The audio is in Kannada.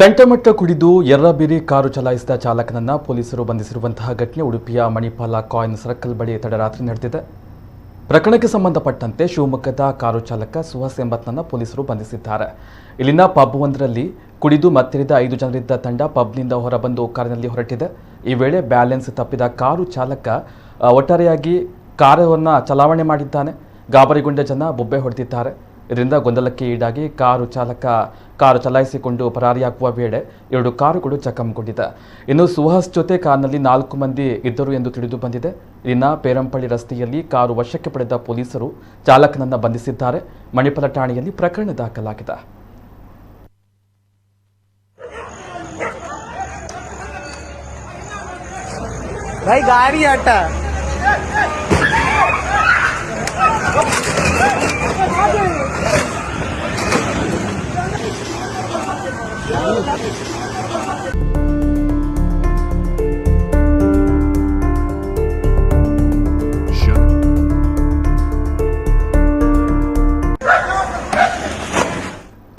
ಕಂಠಮಟ್ಟ ಕುಡಿದು ಎರ್ರಬಿರಿ ಕಾರು ಚಲಾಯಿಸಿದ ಚಾಲಕನನ್ನ ಪೊಲೀಸರು ಬಂಧಿಸಿರುವಂತಹ ಘಟನೆ ಉಡುಪಿಯ ಮಣಿಪಾಲ ಕಾಯಿನ್ ಸರ್ಕಲ್ ಬಳಿ ತಡರಾತ್ರಿ ನಡೆದಿದೆ. ಪ್ರಕರಣಕ್ಕೆ ಸಂಬಂಧಪಟ್ಟಂತೆ ಶಿವಮೊಗ್ಗದ ಕಾರು ಚಾಲಕ ಸುಹಾಸ್ ಎಂಬತ್ನನ್ನ ಪೊಲೀಸರು ಬಂಧಿಸಿದ್ದಾರೆ. ಇಲ್ಲಿನ ಪಬ್ ಒಂದರಲ್ಲಿ ಕುಡಿದು ಮತ್ತೇರಿದ 5 ಜನರಿದ್ದ ತಂಡ ಪಬ್ನಿಂದ ಹೊರಬಂದು ಕಾರಿನಲ್ಲಿ ಹೊರಟಿದೆ. ಈ ವೇಳೆ ಬ್ಯಾಲೆನ್ಸ್ ತಪ್ಪಿದ ಕಾರು ಚಾಲಕ ಒಟ್ಟಾರೆಯಾಗಿ ಕಾರನ್ನು ಚಲಾವಣೆ ಮಾಡಿದ್ದಾನೆ. ಗಾಬರಿಗೊಂಡ ಜನ ಬೊಬ್ಬೆ ಹೊಡೆದಿದ್ದಾರೆ. ಇದರಿಂದ ಗೊಂದಲಕ್ಕೆ ಈಡಾಗಿ ಕಾರು ಚಾಲಕ ಕಾರು ಚಲಾಯಿಸಿಕೊಂಡು ಪರಾರಿಯಾಗುವ ವೇಳೆ 2 ಕಾರುಗಳು ಜಖಂಗೊಂಡಿದೆ. ಇನ್ನು ಸುಹಾಸ್ ಜೊತೆ ಕಾರ್ನಲ್ಲಿ 4 ಮಂದಿ ಇದ್ದರು ಎಂದು ತಿಳಿದು ಬಂದಿದೆ. ಇಲ್ಲಿನ ಪೇರಂಪಳ್ಳಿ ರಸ್ತೆಯಲ್ಲಿ ಕಾರು ವಶಕ್ಕೆ ಪಡೆದ ಪೊಲೀಸರು ಚಾಲಕನನ್ನ ಬಂಧಿಸಿದ್ದಾರೆ. ಮಣಿಪಾಲ ಠಾಣೆಯಲ್ಲಿ ಪ್ರಕರಣ ದಾಖಲಾಗಿದೆ. भाई गाड़ी हटा